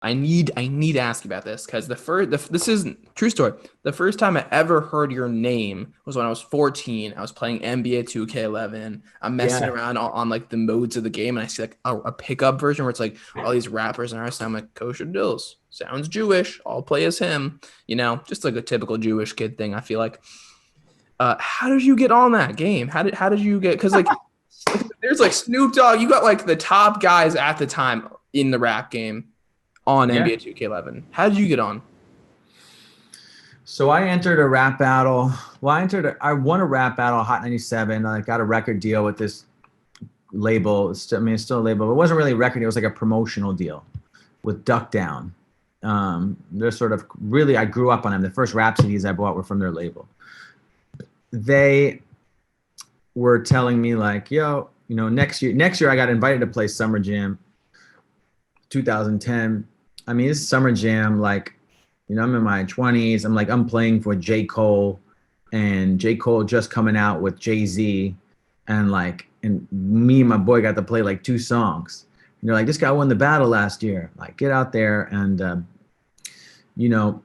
I need to ask you about this because this is true story. The first time I ever heard your name was when I was 14. I was playing NBA 2K11. I'm messing Yeah. around on like the modes of the game, and I see like a pickup version where it's like all these rappers and artists. And I'm like, Kosha Dillz sounds Jewish. I'll play as him. Just like a typical Jewish kid thing. I feel like. How did you get on that game? How did you get? Because like there's like Snoop Dogg. You got like the top guys at the time in the rap game on Yeah. NBA 2K11. How did you get on? So I entered a rap battle. Well, I won a rap battle, Hot 97. I got a record deal with this label. It's still a label, but it wasn't really a record deal. It was like a promotional deal with Duck Down. They're sort of really, I grew up on them. The first rap CDs I bought were from their label. They were telling me like, yo, next year I got invited to play Summer Jam 2010. I mean, this Summer Jam, like, I'm in my 20s. I'm playing for J. Cole, and J. Cole just coming out with Jay-Z, and me and my boy got to play like 2 songs. And they're like, this guy won the battle last year. Like, get out there. And, you know,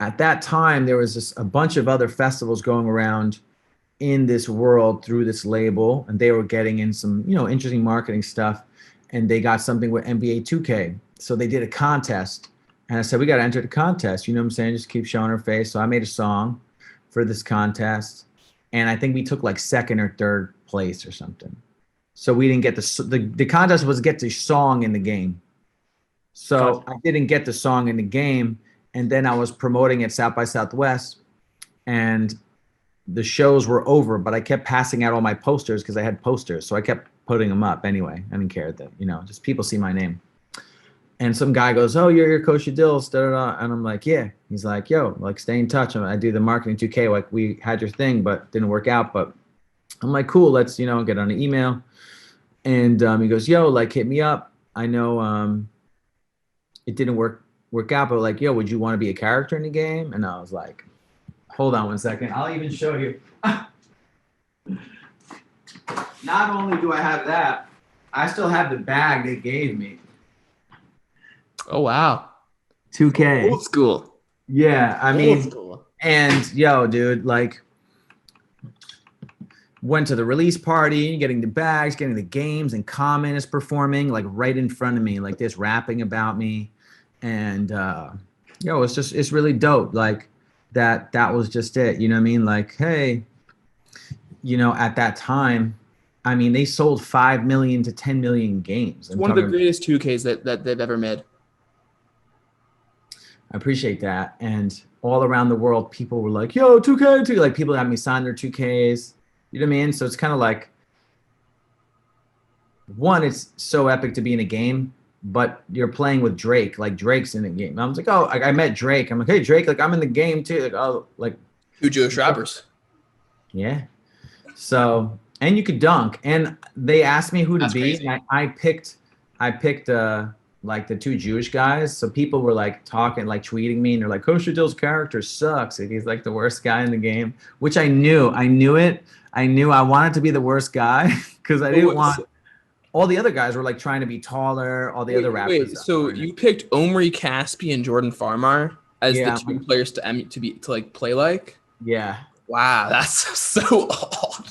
at that time, there was just a bunch of other festivals going around in this world through this label, and they were getting in some, interesting marketing stuff, and they got something with NBA 2K. So they did a contest, and I said, we got to enter the contest. You know what I'm saying? Just keep showing her face. So I made a song for this contest, and I think we took like second or third place or something. So we didn't get the contest was get the song in the game. So Gotcha. I didn't get the song in the game, and then I was promoting at South by Southwest, and the shows were over, but I kept passing out all my posters because I had posters. So I kept putting them up anyway. I didn't care that, just people see my name. And some guy goes, oh, you're Kosha Dillz, da, da, da. And I'm like, yeah. He's like, yo, like, stay in touch. I do the marketing 2K. Like, we had your thing, but didn't work out. But I'm like, cool, let's, get on an email. And he goes, yo, like, hit me up. I know it didn't work out, but like, yo, would you want to be a character in the game? And I was like, hold on 1 second. I'll even show you. Not only do I have that, I still have the bag they gave me. Oh wow. 2K. Old school. Yeah, I Old mean, school. and yo, dude, like, went to the release party, getting the bags, getting the games, and Common is performing like right in front of me, like this, rapping about me. And it's really dope. Like that was just it. You know what I mean? Like, hey, at that time, I mean, they sold 5 million to 10 million games. It's one of the greatest 2Ks that they've ever made. I appreciate that. And all around the world, people were like, yo, 2K, 2K. Like, people had me sign their 2Ks. You know what I mean? So it's kind of like, one, it's so epic to be in a game, but you're playing with Drake. Like, Drake's in the game. I was like, oh, I met Drake. I'm like, hey, Drake, like, I'm in the game too. Like, oh, like, Two Jewish rappers. yeah. So, and you could dunk. And they asked me who to That's be. crazy. And I picked like the 2 Jewish guys. So people were like talking, like tweeting me, and they're like, Kosha Dill's character sucks. Like, he's like the worst guy in the game, which I knew. I knew it. I knew I wanted to be the worst guy because I didn't want all the other guys were like trying to be taller, all the other rappers Wait, that so were in it. you picked Omri Caspi and Jordan Farmar as the Yeah, I'm two like, players to like play like? yeah. Wow, that's so odd.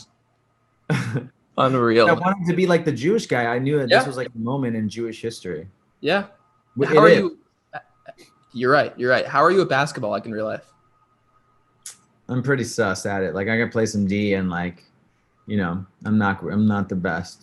I Unreal. wanted to be like the Jewish guy. I knew that this Yeah, was like a moment in Jewish history. yeah. How It are is. you? You're right. You're right. How are you at basketball like in real life? I'm pretty sus at it. Like, I can play some D, and like, I'm not the best.